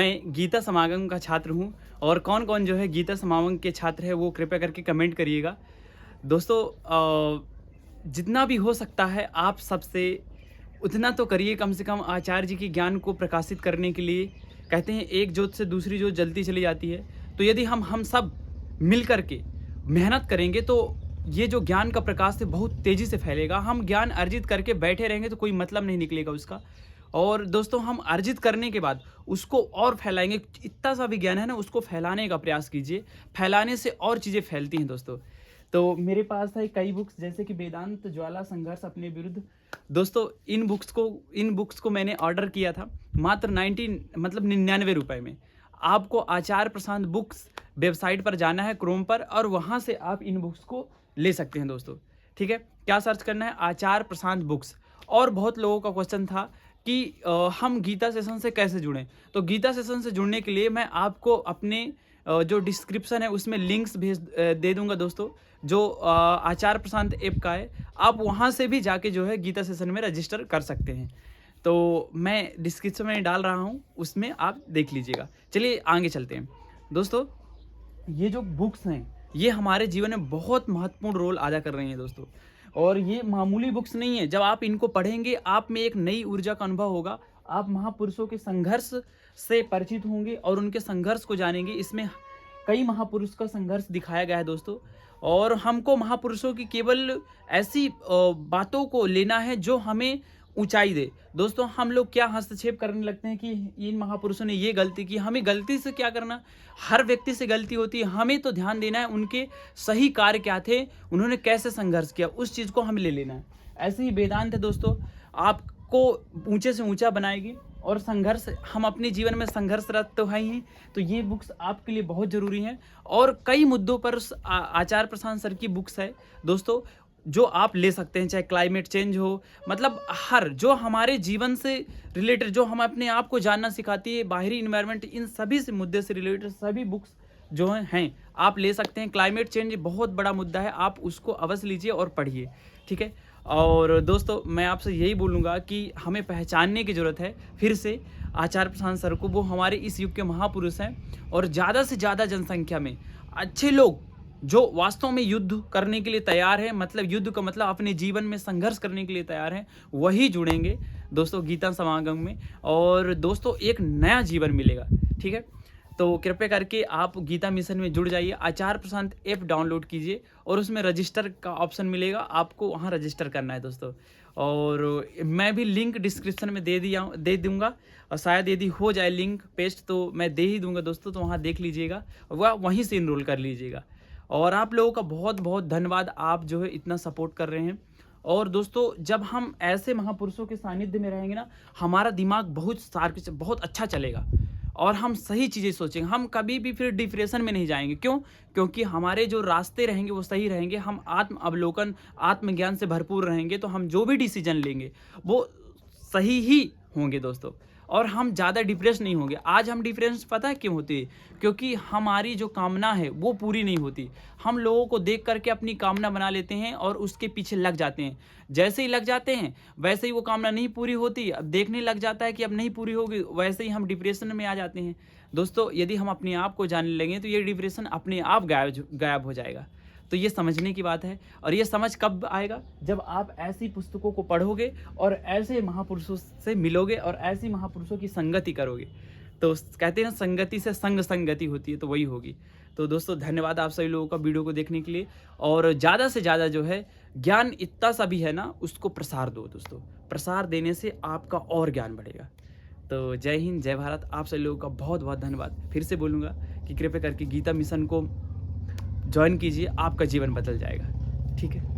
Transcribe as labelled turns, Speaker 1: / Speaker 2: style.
Speaker 1: मैं गीता समागम का छात्र हूँ और कौन-कौन जो है गीता समागम के छात्र है वो कृपया करके कमेंट करिएगा। दोस्तों जितना भी हो सकता है आप सबसे उतना तो करिए, कम से कम आचार्य जी के ज्ञान को प्रकाशित करने के लिए कहते हैं एक जोत से दूसरी जोत जलती चली जाती है। तो यदि हम सब मिल कर के मेहनत करेंगे तो ये जो ज्ञान का प्रकाश है बहुत तेज़ी से फैलेगा। हम ज्ञान अर्जित करके बैठे रहेंगे तो कोई मतलब नहीं निकलेगा उसका। और दोस्तों हम अर्जित करने के बाद उसको और फैलाएँगे। इतना सा भी ज्ञान है ना, उसको फैलाने का प्रयास कीजिए। फैलाने से और चीज़ें फैलती हैं दोस्तों। तो मेरे पास है कई बुक्स जैसे कि वेदांत ज्वाला संघर्ष अपने विरुद्ध। दोस्तों इन बुक्स को मैंने ऑर्डर किया था मात्र 99 रुपए में। आपको आचार्य प्रशांत बुक्स वेबसाइट पर जाना है क्रोम पर और वहाँ से आप इन बुक्स को ले सकते हैं दोस्तों। ठीक है, क्या सर्च करना है? आचार्य प्रशांत बुक्स। और बहुत लोगों का क्वेश्चन था कि हम गीता सेशन से कैसे जुड़ें। तो गीता सेशन से जुड़ने के लिए मैं आपको अपने जो डिस्क्रिप्शन है उसमें लिंक्स दे दूंगा दोस्तों, जो आचार्य प्रशांत ऐप का है। आप वहाँ से भी जाके जो है गीता सेशन में रजिस्टर कर सकते हैं। तो मैं डिस्क्रिप्शन में डाल रहा हूँ, उसमें आप देख लीजिएगा। चलिए आगे चलते हैं दोस्तों। ये जो बुक्स हैं ये हमारे जीवन में बहुत महत्वपूर्ण रोल अदा कर रही हैं दोस्तों। और ये मामूली बुक्स नहीं है। जब आप इनको पढ़ेंगे आप में एक नई ऊर्जा का अनुभव होगा। आप महापुरुषों के संघर्ष से परिचित होंगे और उनके संघर्ष को जानेंगे। इसमें कई महापुरुष का संघर्ष दिखाया गया है दोस्तों। और हमको महापुरुषों की केवल ऐसी बातों को लेना है जो हमें ऊंचाई दे। दोस्तों हम लोग क्या हस्तक्षेप करने लगते हैं कि इन महापुरुषों ने ये गलती की, हमें गलती से क्या करना। हर व्यक्ति से गलती होती है, हमें तो ध्यान देना है उनके सही कार्य क्या थे, उन्होंने कैसे संघर्ष किया, उस चीज़ को हमें ले लेना है। ऐसे ही वेदांत है दोस्तों, आपको ऊंचे से ऊंचा बनाएगी। और संघर्ष, हम अपने जीवन में संघर्षरत तो है ही, तो ये बुक्स आपके लिए बहुत ज़रूरी हैं। और कई मुद्दों पर आचार्य प्रशांत सर की बुक्स है दोस्तों जो आप ले सकते हैं, चाहे क्लाइमेट चेंज हो, मतलब हर जो हमारे जीवन से रिलेटेड, जो हम अपने आप को जानना सिखाती है, बाहरी इन्वायरमेंट, इन सभी से मुद्दे से रिलेटेड सभी बुक्स जो हैं आप ले सकते हैं। क्लाइमेट चेंज बहुत बड़ा मुद्दा है, आप उसको अवश्य लीजिए और पढ़िए। ठीक है, और दोस्तों मैं आपसे यही बोलूँगा कि हमें पहचानने की ज़रूरत है फिर से आचार्य प्रशांत सर को। वो हमारे इस युग के महापुरुष हैं और ज़्यादा से ज़्यादा जनसंख्या में अच्छे लोग जो वास्तव में युद्ध करने के लिए तैयार है, मतलब युद्ध का मतलब अपने जीवन में संघर्ष करने के लिए तैयार हैं, वही जुड़ेंगे दोस्तों गीता समागम में। और दोस्तों एक नया जीवन मिलेगा। ठीक है, तो कृपया करके आप गीता मिशन में जुड़ जाइए। आचार्य प्रशांत ऐप डाउनलोड कीजिए और उसमें रजिस्टर का ऑप्शन मिलेगा, आपको वहाँ रजिस्टर करना है दोस्तों। और मैं भी लिंक डिस्क्रिप्शन में दे दूँगा, और शायद यदि हो जाए लिंक पेस्ट तो मैं दे ही दूँगा दोस्तों। तो वहाँ देख लीजिएगा, वह वहीं से इनरोल कर लीजिएगा। और आप लोगों का बहुत बहुत धन्यवाद, आप जो है इतना सपोर्ट कर रहे हैं। और दोस्तों जब हम ऐसे महापुरुषों के सानिध्य में रहेंगे ना, हमारा दिमाग बहुत अच्छा चलेगा और हम सही चीज़ें सोचेंगे। हम कभी भी फिर डिप्रेशन में नहीं जाएंगे। क्यों? क्योंकि हमारे जो रास्ते रहेंगे वो सही रहेंगे। हम आत्म अवलोकन, आत्मज्ञान से भरपूर रहेंगे, तो हम जो भी डिसीजन लेंगे वो सही ही होंगे दोस्तों। और हम ज़्यादा डिप्रेस नहीं होंगे। आज हम डिप्रेस पता है क्यों होती है? क्योंकि हमारी जो कामना है वो पूरी नहीं होती। हम लोगों को देख करके अपनी कामना बना लेते हैं और उसके पीछे लग जाते हैं। जैसे ही लग जाते हैं वैसे ही वो कामना नहीं पूरी होती। अब देखने लग जाता है कि अब नहीं पूरी होगी, वैसे ही हम डिप्रेशन में आ जाते हैं। दोस्तों यदि हम अपने आप को जानने लगें तो ये डिप्रेशन अपने आप गायब हो जाएगा। तो ये समझने की बात है। और ये समझ कब आएगा? जब आप ऐसी पुस्तकों को पढ़ोगे और ऐसे महापुरुषों से मिलोगे और ऐसी महापुरुषों की संगति करोगे। तो कहते हैं संगति से संगति होती है, तो वही होगी। तो दोस्तों धन्यवाद आप सभी लोगों का वीडियो को देखने के लिए। और ज़्यादा से ज़्यादा जो है ज्ञान इतना सा भी है ना, उसको प्रसार दो दोस्तों। प्रसार देने से आपका और ज्ञान बढ़ेगा। तो जय हिंद, जय भारत। आप सभी लोगों का बहुत बहुत धन्यवाद। फिर से बोलूँगा कि कृपया करके गीता मिशन को ज्वाइन कीजिए, आपका जीवन बदल जाएगा। ठीक है।